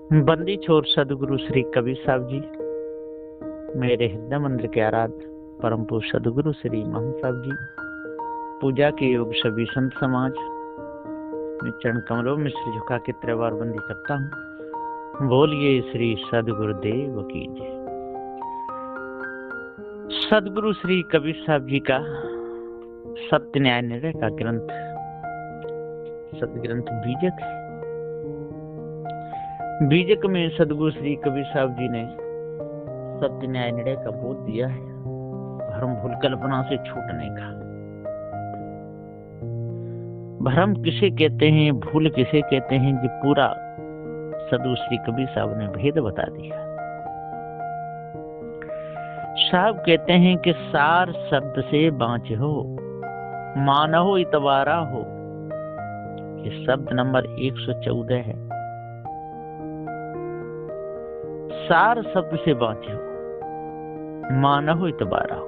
बंदी छोर सदगुरु श्री कबीर साहब जी, मेरे हृदय मंदिर के आराध्य परम पूज्य सदगुरु श्री महंत साहब जी, पूजा के योग सभी संत समाज, मैं चरण कमलों में सिर झुका के त्रिवार बंदी करता हूँ। बोलिए श्री सदगुरुदेव की जय। सदगुरु श्री कबीर साहब जी का सत्य न्याय निर्णय का ग्रंथ सदग्रंथ बीजक है। बीजक में सदगुरु श्री कबीर साहब जी ने सत्य न्याय निर्णय का बोध दिया है, भ्रम भूल कल्पना से छूटने का। भ्रम किसे कहते हैं, भूल किसे कहते हैं, कि पूरा सदगुरु श्री कबीर साहब ने भेद बता दिया। साहब कहते हैं कि सार शब्द से बाँचे हो, मानहो इतवारा हो। ये शब्द नंबर 114 है। सार शब्द से बाँचे हो, मानहो इतबारा हो।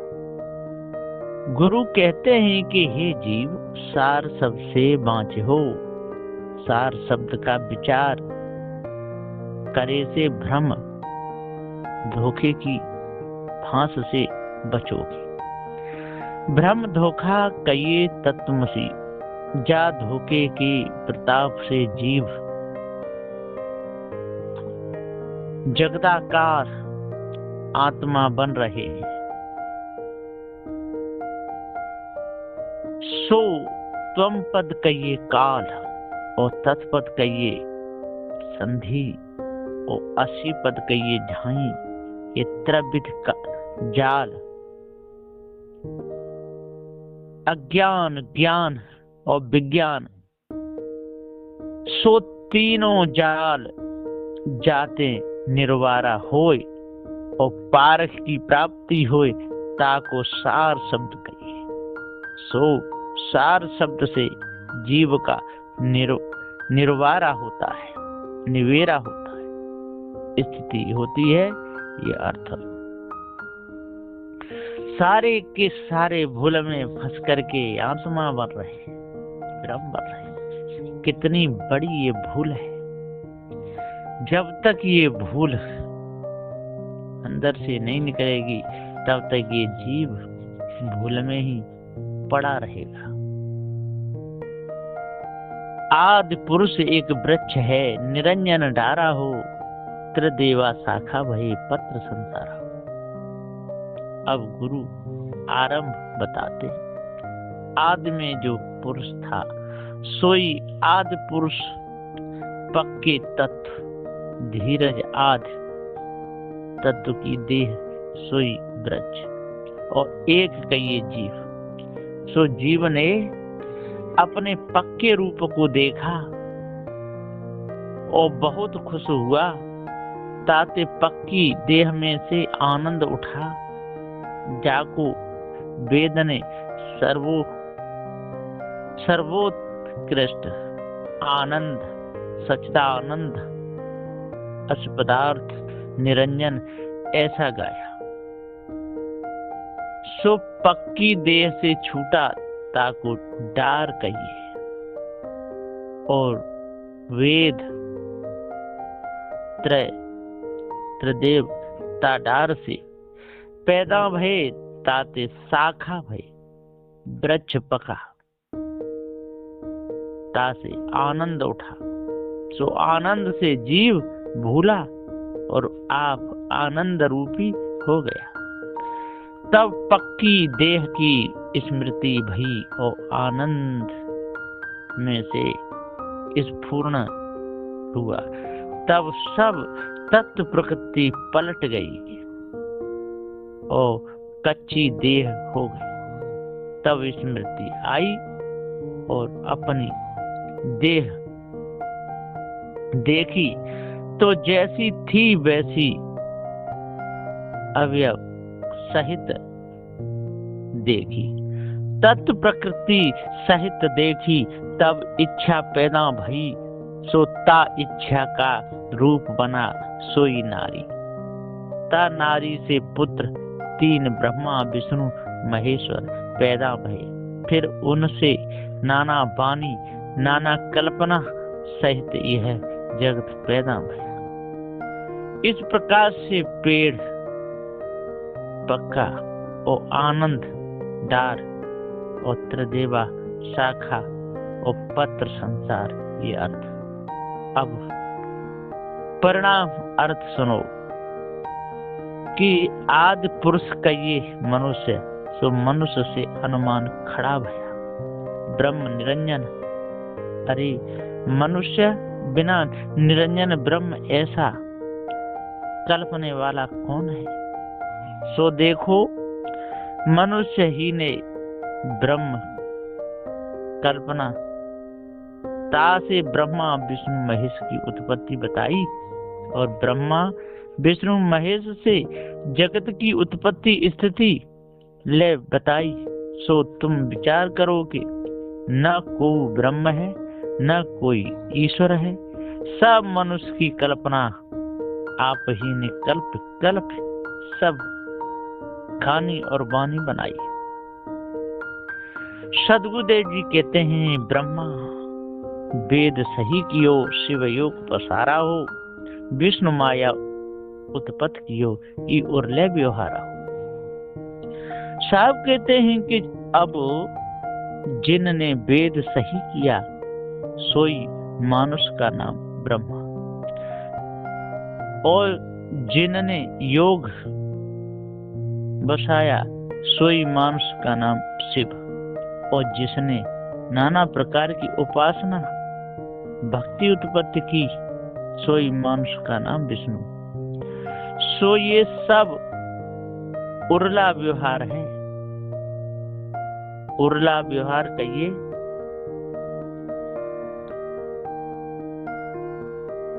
गुरु कहते हैं कि हे जीव, सार शब्द से बाँचे हो। सार शब्द का विचार करे से भ्रम धोखे की फांस से बचोगे। भ्रम धोखा कहिए तत्वमसी, जा धोखे के प्रताप से जीव जगदाकार आत्मा बन रहे हैं। सो त्वम पद कहिए काल, और तत्पद कहिए संधि, और असी पद कहिए झाई। ये त्रिविध का जाल, अज्ञान, ज्ञान और विज्ञान, सो तीनों जाल जाते निर्वारा होय, और पारख की प्राप्ति होय, ताको सार शब्द कहिए। सो सार शब्द से जीव का निर्वारा होता है, निवेरा होता है, स्थिति होती है। ये अर्थ सारे के सारे भूल में फंस करके आत्मा बन रहे हैं, भ्रम बन रहे हैं। कितनी बड़ी ये भूल है। जब तक ये भूल अंदर से नहीं निकलेगी, तब तक ये जीव भूल में ही पड़ा रहेगा। आदि पुरुष एक वृक्ष है, निरंजन डारा हो, त्रिदेवा शाखा भये पत्र संसारा। अब गुरु आरंभ बताते, आदि में जो पुरुष था, सोई आदि पुरुष पक्के तत्व, धीरज आदि तत्व की देह, सोई वृक्ष, और एक कहिए जीव। सो जीव ने अपने पक्के रूप को देखा और बहुत खुश हुआ, ताते पक्की देह में से आनंद उठा। जाको वेद ने सर्वोत्कृष्ट आनंद, सच्चिदानंद, अस पदार्थ निरंजन ऐसा गाया। सो पक्की देह से छूटा, ताको डार कहिए, और वेद त्रिदेव ताडार से पैदा भये, ताते शाखा भये वृक्ष पका, तासे आनंद उठा। सो आनंद से जीव भूला और आप आनंद रूपी हो गया। तब पक्की देह की स्मृति भई, और आनंद में से स्फुरण हुआ। तब सब तत्व प्रकृति पलट गई और कच्ची देह हो गई। तब स्मृति आई और अपनी देह देखी, तो जैसी थी वैसी अवयव सहित देखी। तत्व प्रकृति सहित देखी, तब इच्छा पैदा भई। सो ता इच्छा का रूप बना सोई नारी। ता नारी से पुत्र तीन ब्रह्मा विष्णु महेश्वर पैदा भये। फिर उनसे नाना वाणी नाना कल्पना सहित यह जगत पैदा भया। इस प्रकार से पेड़, पक्का और आनंद, डार और त्रिदेवा, शाखा और पत्र, संसार, ये अर्थ। अब परिणाम अर्थ सुनो कि आदि पुरुष का ये मनुष्य, सो मनुष्य से अनुमान खड़ा भया, ब्रह्म निरंजन। अरे मनुष्य बिना निरंजन ब्रह्म ऐसा कल्पने वाला कौन है? सो देखो मनुष्य ही ने ब्रह्म कल्पना ता से ब्रह्मा विष्णु महेश की उत्पत्ति बताई, और ब्रह्मा विष्णु महेश से जगत की उत्पत्ति स्थिति ले बताई। सो तुम विचार करो कि न कोई ब्रह्म है न कोई ईश्वर है, सब मनुष्य की कल्पना आप ही ने कल्प सब खानी और वाणी बनाई। सदगुरुदेव जी कहते हैं, ब्रह्मा वेद सही कियो, शिव योग पसारा हो, विष्णु माया उत्पत्ति कियो, ई उरले व्यवहारा हो। साहब कहते हैं कि अब जिनने वेद सही किया सोई मानुष का नाम ब्रह्मा, और जिनने योग बसाया सोई मानुष का नाम शिव, और जिसने नाना प्रकार की उपासना भक्ति उत्पत्ति की सोई मानुष का नाम विष्णु। सो ये सब उर्ला व्यवहार है। उर्ला व्यवहार कहिए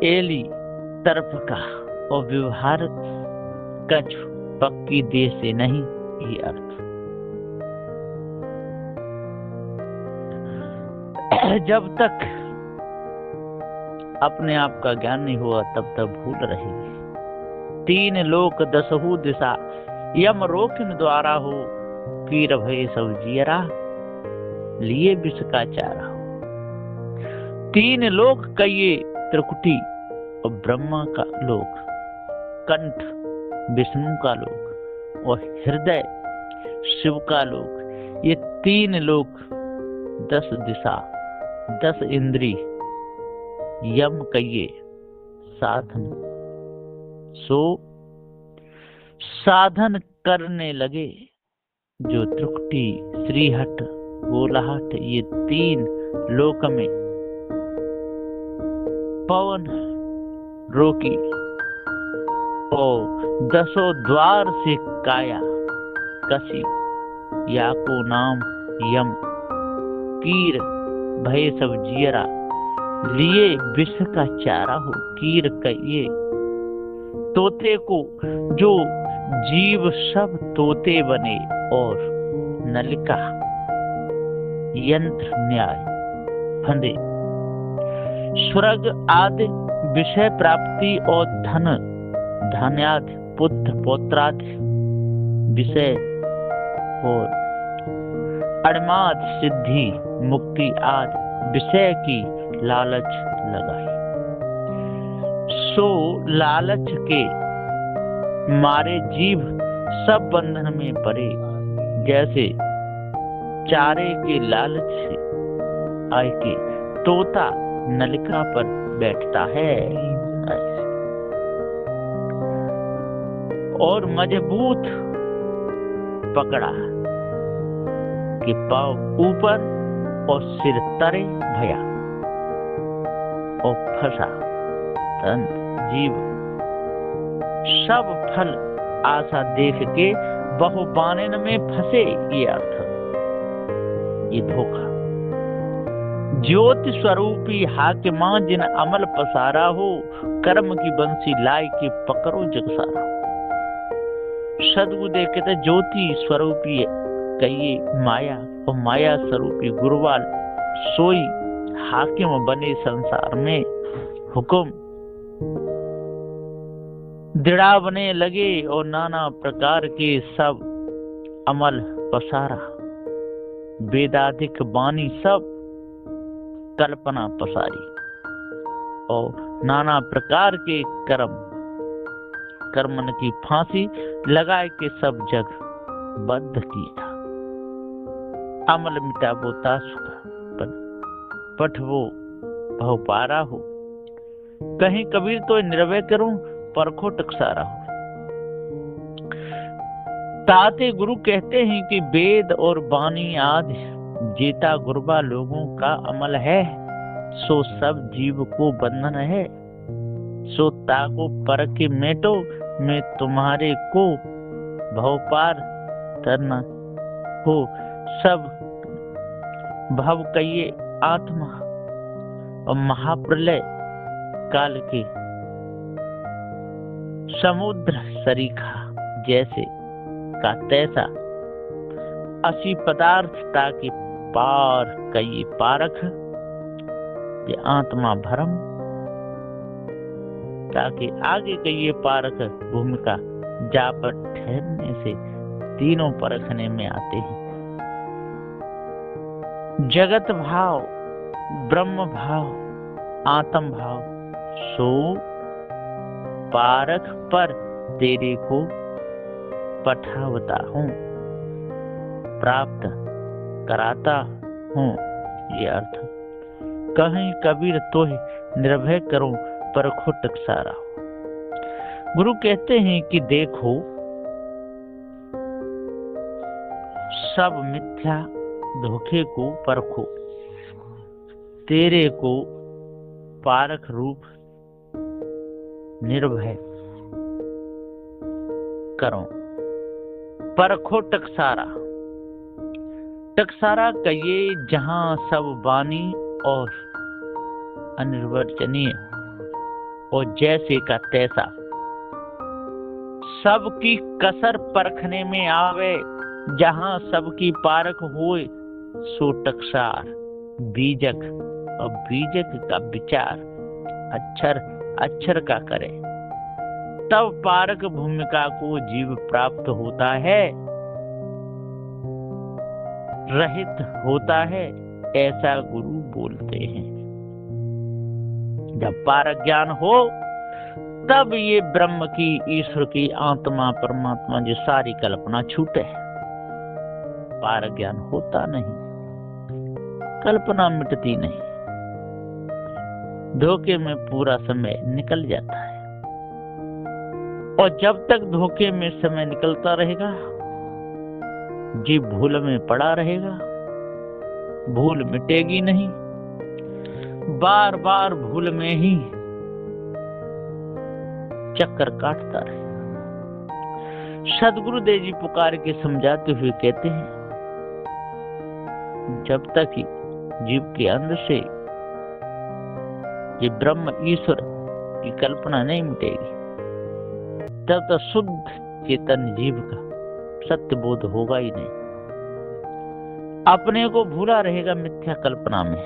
एली तरफ का, और व्यवहार कछ पक्की देह से नहीं, ये अर्थ। जब तक अपने आप का ज्ञान नहीं हुआ तब तक भूल रहेगी। 3 लोक 10 दिशा, यम रोकिन द्वारा हो, पीर भय सब जियरा, लिए विष का चारा हो। 3 लोक कहिए त्रिकुटी, और ब्रह्मा का लोक, कंठ विष्णु का लोक, और हृदय शिव का लोक। ये 3 लोक, 10 दिशा, 10 इंद्री, यम कहिए साधन। सो साधन करने लगे जो त्रिकुटी, श्रीहट, गोलाहट, ये 3 लोक में पवन रोकी, और 10 द्वार से काया कसी, या को नाम यम, कीर भय सब जियरा, लिए विष का चारा हो। कीर कहिए तोते को, जो जीव सब तोते बने, और नलिका यंत्र न्याय फंदे, स्वर्ग आदि विषय प्राप्ति, और धन धन्यादि पुत्र पौत्रादि विषय, और अड़माद सिद्धि मुक्ति आदि विषय की लालच लगाई। सो लालच के मारे जीव सब बंधन में पड़े, जैसे चारे के लालच से आए के तोता नलिका पर बैठता है, और मजबूत पकड़ा कि पाँव ऊपर और सिर तरे भया, और फंसा तन जीव। सब फल आशा देख के बहु बानन में फंसे, ये अर्थ, ये धोखा। ज्योति स्वरूपी हाकिमा जिन अमल पसारा हो, कर्म की बंसी लाई के पकड़ो जग सारा। सदगुरुदेव कहते ज्योति स्वरूपी कहिए माया, और माया स्वरूपी गुरुवाल सोई हाकिम बने संसार में। हुक्म दृढ़ा बने लगे, और नाना प्रकार के सब अमल पसारा। वेदाधिक वाणी सब कल्पना पसारी, और नाना प्रकार के कर्म कर्मन की फांसी लगाए के सब जग बद्ध किया। अमल मिटाबो तासु का पठवो भव पारा हो। कहीं कबीर तो निर्भय करूं परखो टकसारा हो। ताते गुरु कहते हैं कि वेद और वाणी आदि जेता गुरबा लोगों का अमल है, सो सब जीव को बंधन है। सो ताको पर के मेटो, मैं तुम्हारे को भव पार तरना हो। सब भव कहिए आत्मा और महाप्रलय काल के समुद्र सरीखा जैसे का तैसा। असी पदार्थ ताकि पार कई पारख, ये आत्मा भरम ताकि आगे कई पारख भूमिका जा पर ठहरने से तीनों परखने में आते हैं। जगत भाव, ब्रह्म भाव, आत्म भाव, सो पारख पर तेरे को पठावता हूँ, प्राप्त कराता हूँ। ये अर्थ कहीं कबीर तोहे निर्भय करो परखो टकसारा हो। गुरु कहते हैं कि देखो सब मिथ्या धोखे को परखो, तेरे को पारख रूप निर्भय करो। परखो टकसारा, टकसारा कहिए जहां सब वाणी और अनिर्वचनीय और जैसे का तैसा सबकी कसर परखने में आवे। जहां सबकी पारख होए सो टकसार बीजक और बीजक का विचार अक्षर अक्षर का करे, तब पारक भूमिका को जीव प्राप्त होता है, रहित होता है, ऐसा गुरु बोलते हैं। जब पारक ज्ञान हो तब ये ब्रह्म की, ईश्वर की, आत्मा परमात्मा जो सारी कल्पना छूटे। पारक ज्ञान होता नहीं, कल्पना मिटती नहीं, धोखे में पूरा समय निकल जाता है। और जब तक धोखे में समय निकलता रहेगा, जीव भूल में पड़ा रहेगा, भूल मिटेगी नहीं, बार बार भूल में ही चक्कर काटता रहेगा। सदगुरुदेव जी पुकार के समझाते हुए कहते हैं, जब तक ही जीव के अंदर से ये ब्रह्म ईश्वर की कल्पना नहीं मिटेगी, तब तक शुद्ध चेतन जीव का सत्य बोध होगा ही नहीं। अपने को भूला रहेगा मिथ्या कल्पना में,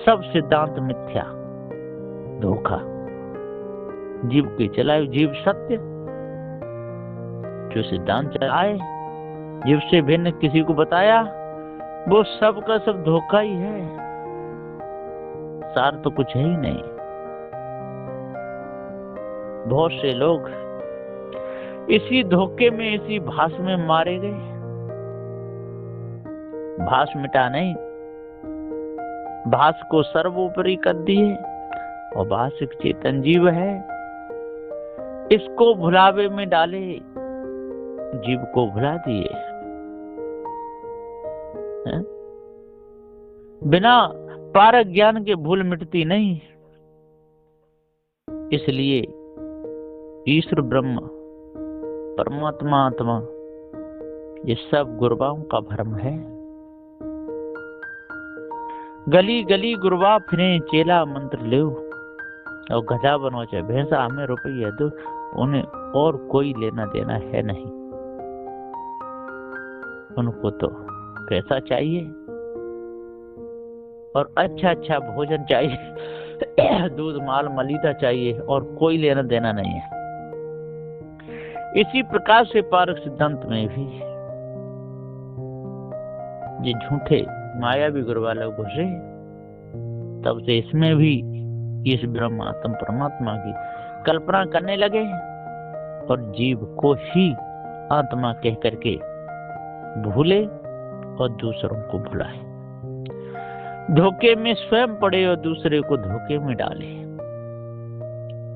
सब सिद्धांत मिथ्या, धोखा। जीव के चलाए जीव सत्य, जो सिद्धांत चलाए, जीव से भिन्न किसी को बताया, वो सब का सब धोखा ही है, सार तो कुछ है ही नहीं। बहुत से लोग इसी धोखे में, इसी भास में मारे गए। भास मिटा नहीं, भास को सर्वोपरि कर दिए, और भास एक चेतन जीव है, इसको भुलावे में डाले, जीव को भुला दिए। बिना पारक ज्ञान के भूल मिटती नहीं। इसलिए ईश्वर ब्रह्म परमात्मा आत्मा ये सब गुरबाओं का भ्रम है। गली गली गुरबा फिरे चेला मंत्र ले, और गधा बनो चाहे भैंसा, हमें रुपये दो, उन्हें और कोई लेना देना है नहीं। उनको तो पैसा चाहिए और अच्छा अच्छा भोजन चाहिए, दूध माल मलिदा चाहिए, और कोई लेना देना नहीं है। इसी प्रकार से पारक सिद्धांत में भी ये झूठे मायावी गुरुवा लोग घुसे, तब से इसमें भी इस ब्रह्म आत्म परमात्मा की कल्पना करने लगे, और जीव को ही आत्मा कह करके भूले और दूसरों को भुलाए, धोखे में स्वयं पड़े और दूसरे को धोखे में डाले।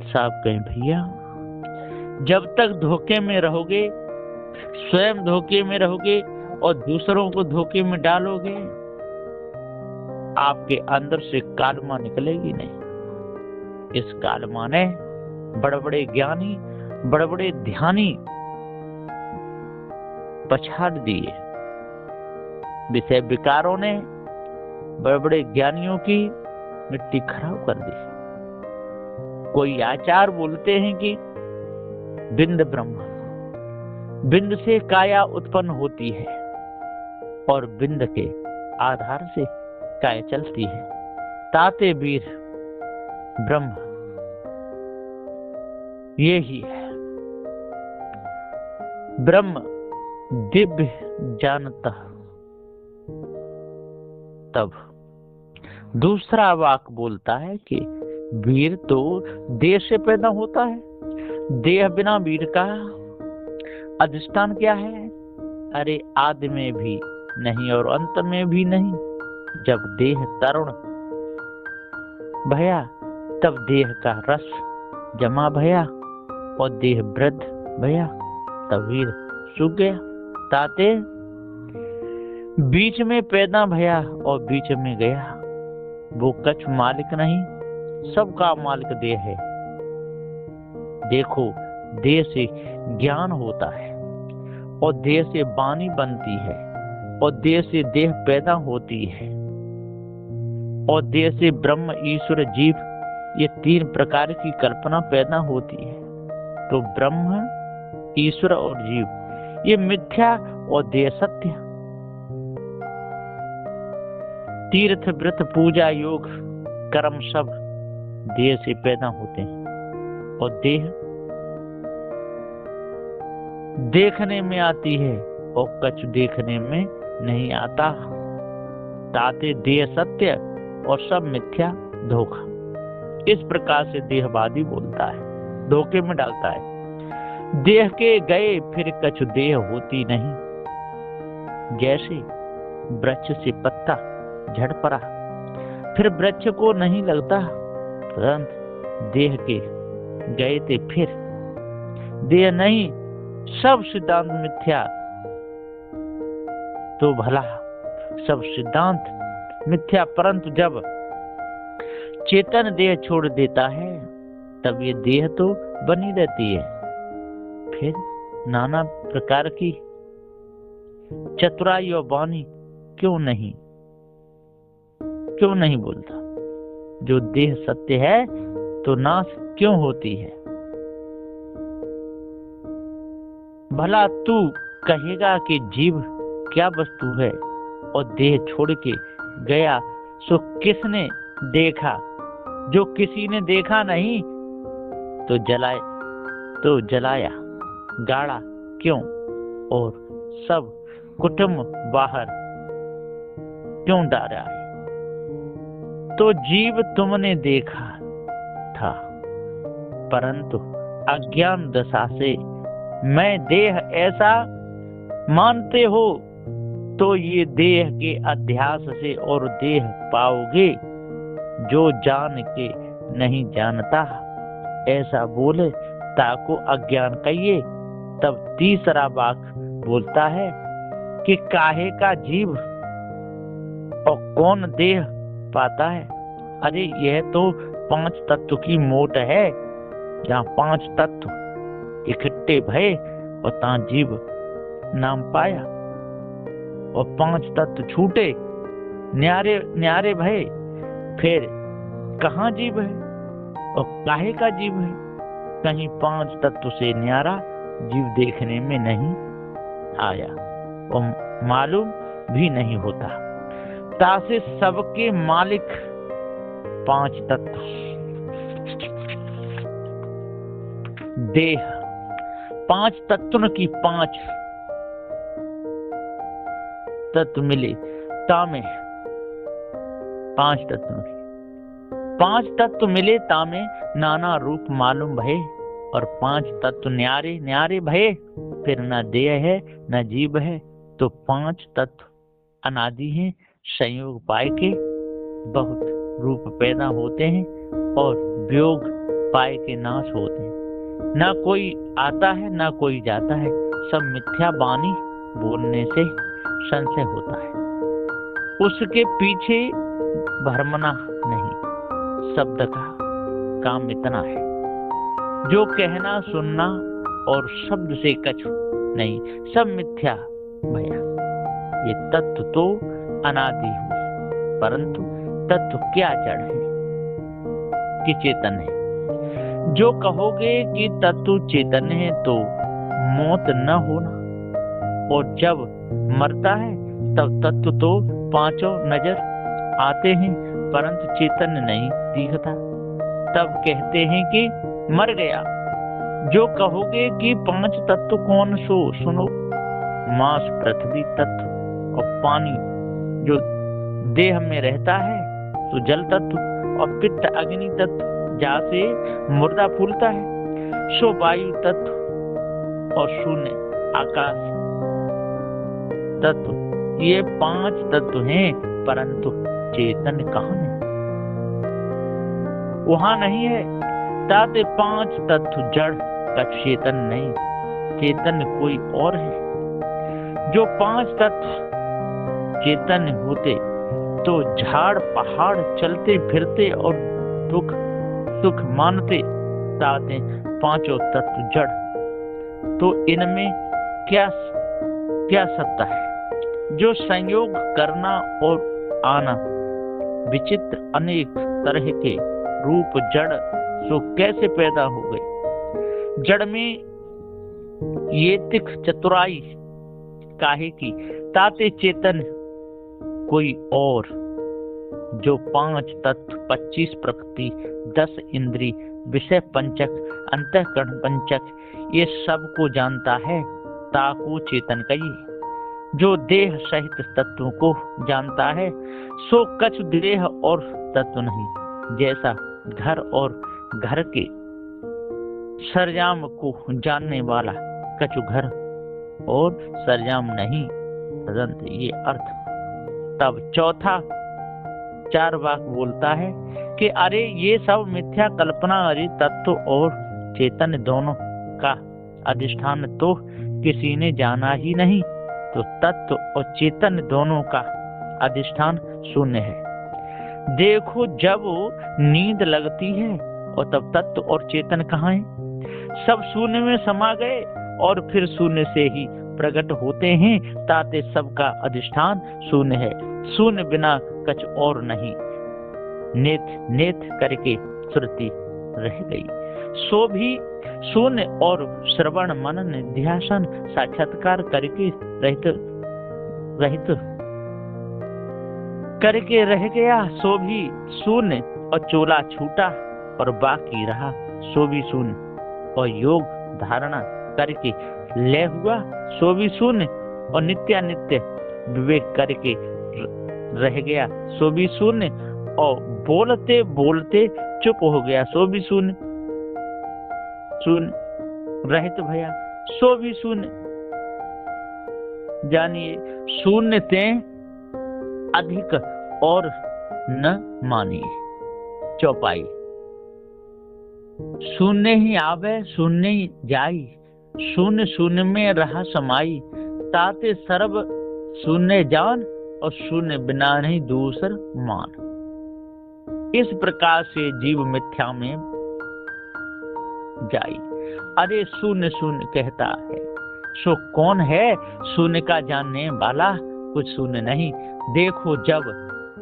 साहब कहें भैया, जब तक धोखे में रहोगे, स्वयं धोखे में रहोगे और दूसरों को धोखे में डालोगे, आपके अंदर से कालमा निकलेगी नहीं। इस कालमा ने बड़े बड़े ज्ञानी, बड़े बड़े ध्यानी पछाड़ दिए। विषय विकारों ने बड़े बड़े ज्ञानियों की मिट्टी खराब कर दी। कोई आचार बोलते हैं कि बिंद ब्रह्म, बिंद से काया उत्पन्न होती है और बिंद के आधार से काया चलती है। ताते वीर ब्रह्म ये ही है। ब्रह्म दिव्य जानता। तब दूसरा वाक बोलता है कि वीर तो देह से पैदा होता है, देह बिना वीर का अधिष्ठान क्या है? अरे आदि में भी नहीं और अंत में भी नहीं। जब देह तरुण भया तब देह का रस जमा भया और देह वृद्ध भया तब वीर सूख गया। ताते बीच में पैदा भया और बीच में गया, वो कछ मालिक नहीं, सबका मालिक देह है। देखो, देह से ज्ञान होता है और देह से वाणी बनती है और देह से देह पैदा होती है और देह से ब्रह्म, ईश्वर, जीव ये तीन प्रकार की कल्पना पैदा होती है। तो ब्रह्म, ईश्वर और जीव ये मिथ्या और देह सत्य। तीर्थ, व्रत, पूजा, योग, कर्म सब देह से पैदा होते हैं और देह देखने में आती है और कछ देखने में नहीं आता। ताते देह सत्य और सब मिथ्या धोखा। इस प्रकार से देहवादी बोलता है, धोखे में डालता है। देह के गए फिर कछु देह होती नहीं, जैसे वृक्ष से पत्ता झड़ पड़ा फिर वृक्ष को नहीं लगता, तुरंत देह के गए थे फिर देह नहीं। सब सिद्धांत मिथ्या तो भला, सब सिद्धांत मिथ्या। परंतु जब चेतन देह छोड़ देता है तब ये देह तो बनी रहती है। फिर नाना प्रकार की चतुराई और वाणी क्यों नहीं बोलता? जो देह सत्य है तो नाश क्यों होती है? भला तू कहेगा कि जीव क्या वस्तु है और देह छोड़ के गया सो किसने देखा? जो किसी ने देखा नहीं तो जलाया गाड़ा क्यों? और सब कुटुंब बाहर क्यों डाला है? तो जीव तुमने देखा था, परंतु अज्ञान दशा से मैं देह ऐसा मानते हो तो ये देह के अध्यास से और देह पाओगे जो जान के नहीं जानता। ऐसा बोले ताको अज्ञान कहिए। तब तीसरा वाक बोलता है कि काहे का जीव और कौन देह पाता है? अरे यह तो पांच तत्व की मोट है। जहाँ पांच तत्व इकट्ठे भये और ता जीव नाम पाया और पांच तत्व छूटे न्यारे भये, फिर कहाँ जीव है और काहे का जीव है? कहीं पांच तत्व से न्यारा जीव देखने में नहीं आया और मालूम भी नहीं होता। तासे सबके मालिक पांच तत्व। देह पांच तत्वों की पांच तत्व मिले तामे, पांच तत्व मिले तामे नाना रूप मालूम भये। और 5 तत्व न्यारे न्यारे भये, फिर न देह है न जीव है। तो 5 तत्व अनादि हैं, संयोग पाए के बहुत रूप पैदा होते हैं और वियोग पाए के नाश होते हैं। ना कोई आता है ना कोई जाता है, सब मिथ्या वाणी बोलने से संशय होता है। उसके पीछे भरमना नहीं, शब्द का काम इतना है, जो कहना सुनना और शब्द से कछु नहीं, सब मिथ्या भया। ये तत्व तो अनादि हुए, परंतु तत्व क्या जड़ है कि चेतन है। जो कहोगे कि तत्व चेतन है तो मौत न होना, और जब मरता है तब तत्व तो 5 नजर आते हैं, परंतु चेतन नहीं दिखता। तब कहते हैं कि मर गया। जो कहोगे कि 5 तत्व कौन सो सुनो, मांस पृथ्वी तत्व और पानी जो देह में रहता है तो जल तत्व, और पित्त अग्नि तत्व जैसे मुर्दा फूलता है, सो वायु तत्व और शून्य आकाश तत्व। ये 5 तत्व हैं, परंतु चेतन कहाँ है? वहां नहीं है। ताते 5 तत्व जड़ का चेतन नहीं, चेतन कोई और है। जो 5 तत्व चेतन होते तो झाड़ पहाड़ चलते फिरते और दुख सुख मानते, ताते 5 तत्व जड़। तो इनमें क्या क्या सत्ता है? जो संयोग करना और आना, विचित्र अनेक तरह के रूप जड़ सो कैसे पैदा हो गए? जड़ में ये तिक चतुराई काहे की, ताते चेतन कोई और। जो 5 तत्व 25 प्रकृति 10 इंद्री विषय पंचक अंतःकरण पंचक ये सब को जानता है, ताको चेतन कहिए। जो देह सहित तत्वों को जानता है सो कछु देह और तत्व नहीं। जैसा घर और घर के सरंजाम को जानने वाला कछु घर और सरंजाम नहीं, तदंत ये अर्थ। तब चौथा चार्वाक बोलता है कि अरे ये सब मिथ्या कल्पना, अरे तत्व और चेतन दोनों का अधिष्ठान तो किसी ने जाना ही नहीं। तो तत्व और चेतन दोनों का अधिष्ठान शून्य है। देखो जब नींद लगती है और तब तत्व और चेतन कहाँ है? सब शून्य में समा गए और फिर शून्य से ही प्रकट होते हैं, ताते सबका अधिष्ठान शून्य है। शून्य बिना कुछ और नहीं। नेत नेत करके श्रुति रह गई, सो भी शून्य और श्रवण मनन ध्यान साक्षात्कार करके रहित करके रह गया, सो भी शून्य। और चोला छूटा और बाकी रहा, सो भी शून्य। और योग धारणा करके लय हुआ, सो भी शून्य। और नित्यानित्य विवेक करके रह गया, सो भी शून्य। और बोलते बोलते चुप हो गया, सो भी शून्य। शून्य रहित भया, सो भी शून्य। जानिए शून्य ते अधिक और न मानिए। चौपाई। शून्य ही आवे शून्य ही जाई, शून्य शून्य में रहा समाई। ताते सर्व शून्य जान और शून्य बिना नहीं दूसर मान। इस प्रकार से जीव मिथ्या में जाई। अरे शून्य शून्य कहता है, सो कौन है शून्य का जानने वाला? कुछ शून्य नहीं। देखो जब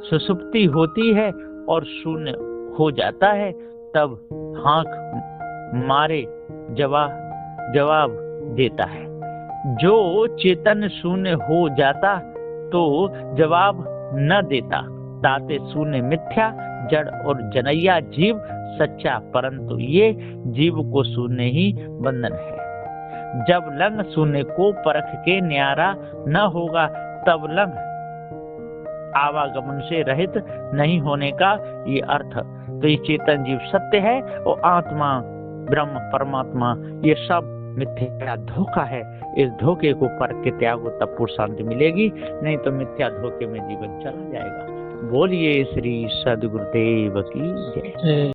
सुषुप्ति होती है और शून्य हो जाता है, तब हाँक मारे जवाब देता है। जो चेतन शून्य हो जाता तो जवाब न देता। ताते शून्य मिथ्या जड़ और जनैया जीव सच्चा, परंतु ये जीव को शून्य ही बंधन है। जब लंग शून्य को परख के न्यारा न होगा, तब लंग आवागमन से रहित नहीं होने का ये अर्थ। तो ये चेतन जीव सत्य है और आत्मा ब्रह्म परमात्मा, ये सब मिथ्या धोखा है। इस धोखे को परख के त्यागो, तब पूर्ण शांति मिलेगी, नहीं तो मिथ्या धोखे में जीवन चला जाएगा। बोलिए श्री सद्गुरुदेव की जय।